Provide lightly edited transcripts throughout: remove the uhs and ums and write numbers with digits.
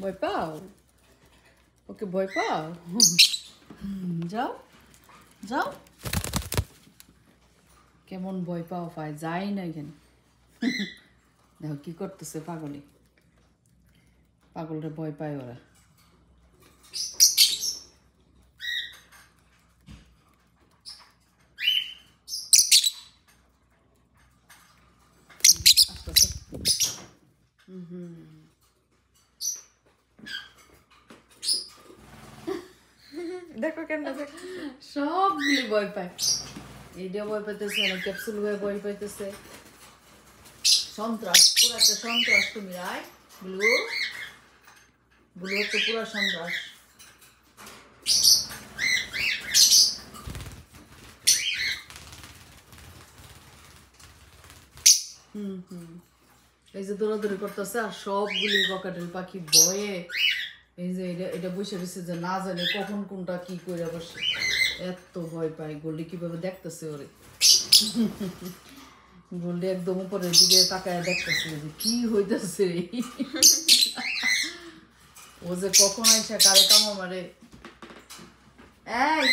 ভয় পাও? ওকে ভয় পাও? যাও যাও। কেমন ভয় পাও পায়, যাই না এখানে। দেখো কি করতেছে পাগলে, পাগলটা ভয় পায় ওরা। দেখো কেমন সবগুলি ভয় পায়। এইটা ভয় পাইতেছে, ক্যাপসুল হয়ে ভয় পাইতেছে। সন্ত্রাস, পুরো একটা সন্ত্রাস তুমি। রায় ব্লু, ব্লু হচ্ছে পুরো সন্ত্রাস। এই যে দৌড়াদৌড়ি করতেছে আর সবগুলি বকাটেল পাখি ভয়ে এই যে এটা বসে রয়েছে যে না জানে কখন কোনটা কি করে বসে। এত ভয় পায়। গোল্ডি কিভাবে দেখতেছে ওরে। গোল্ডি একদম উপরের দিকে তাকায় দেখতেছে যে কি হইতেছে। ও যে কখন আইসা কারে কামড় মারে। এই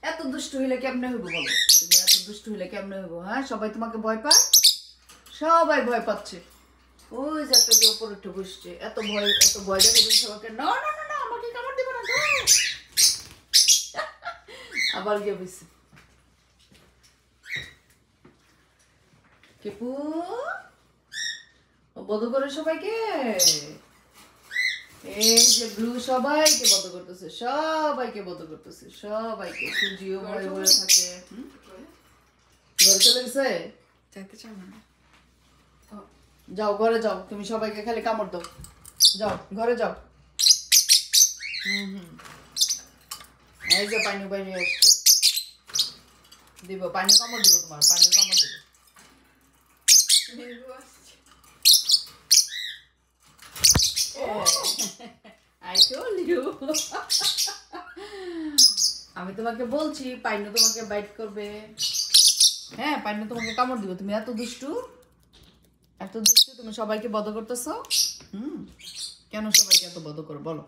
এত দুষ্ট হইলে কেমনে হইব বলো? তুমি এত দুষ্ট হইলে কেমনে হইব? হ্যাঁ, সবাই তোমাকে ভয় পায়, সবাই ভয় পাচ্ছে। ওই যে একটা যে উপরে উঠে বসছে, এত ভয় দেখে তুমি সবাইকে। না না না না, আমাকে কামড় দিব না। আবার গিয়ে বসছে। কেপু বধ করে সবাইকে। এই যে ব্লু সবাইকে বধ করতেছে, সবাইকে বধ করতেছে, সবাইকে। সুজিও ভয়ে ভয়ে থাকে। ঘরে চলে গেছে? চাইতে চাও না? যাও ঘরে যাও, তুমি সবাইকে খালি কামড় দাও। যাও ঘরে যাও। এই যে পানি বাইরে আসছে, দিব পানি কামড় দিব, তোমার পানি কামড় দিব। I told you. আমি তোমাকে বলছি পাইনু তোমাকে বাইট করবে। হ্যাঁ, পাইনু তোমাকে কামড় দিব। তুমি এত দুষ্টু, এত দুষ্টু। তুমি সবাইকে বধ করতেছো। কেন সবাইকে এত বধ করো বলো?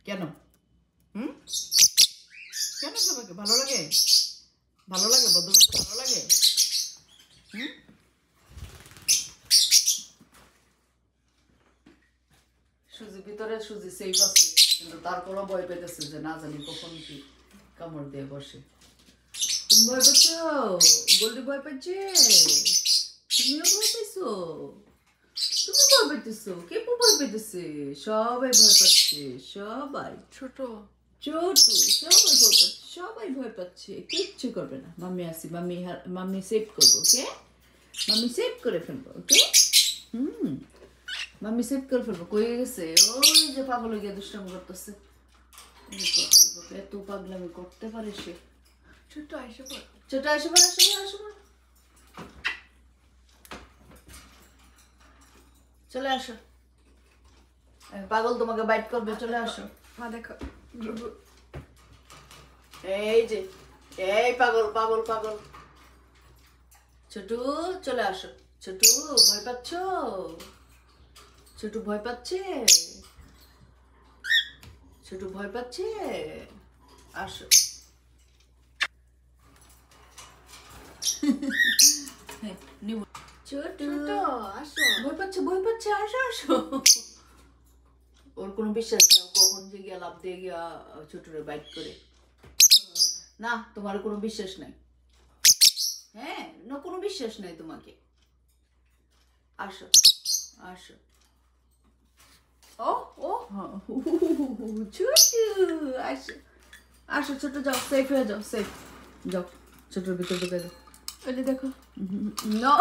কেন? কেন সবাইকে ভালো লাগে? ভালো লাগে বধ করতে? ভালো লাগে? সুজি ভিতরে সুজি সেফ আছে, কিন্তু তারপরও ভয় পেতেছে যে না জানি কখন কি কামড় দিয়ে বসে। তুমি ভয় পাচ্ছ? গোল্ডি ভয় পাচ্ছে? তুমিও ভয় পাইছো? তুমি ভয় পাইতেছো? কেপু ভয় পাইতেছে? সবাই ভয় পাচ্ছে, সবাই। ছোট ছোট সবাই ভয় পাচ্ছে, সবাই ভয় পাচ্ছে। কিচ্ছু করবে না। মাম্মি আসি, মাম্মি সেভ করবো। ওকে, মাম্মি সেভ করে ফেলবো। ওকে, মাম্মি সেভ করে ফেলবো। কই গেছে? ওই যে পাগল গিয়ে দুষ্টামি করতেছে। এত পাগলামি করতে পারে সে। ছোট আইসা পড়, ছোট আসে পড়ে, আসে পড়ে, আসে পড়ে। চলে আসো, পাগল তোমাকে বাইট করবে। চলে আসো। মা দেখো। এই যে এই পাগল পাগল পাগল। ছোট চলে আসো। ছোট ভয় পাচ্ছ? ছোট ভয় পাচ্ছে? ছোট ভয় পাচ্ছে? আসো। ছোট আসো। ভয় পাচ্ছে, ভয় পাচ্ছে। আসো আসো। ওর কোনো বিশ্বাস নেই, কখন যে গিয়া লাভ দিয়ে গিয়া ছোটরে বাইট করে। না, তোমার কোনো বিশ্বাস নাই। হ্যাঁ না, কোনো বিশ্বাস নাই তোমাকে। আসো আসো। ও ও ছোট আসো আসো। ছোট যাও, সেফ হয়ে যাও, সেফ যাও। ছোটর ভিতর ঢুকে যাও। ওই যে দেখো। নো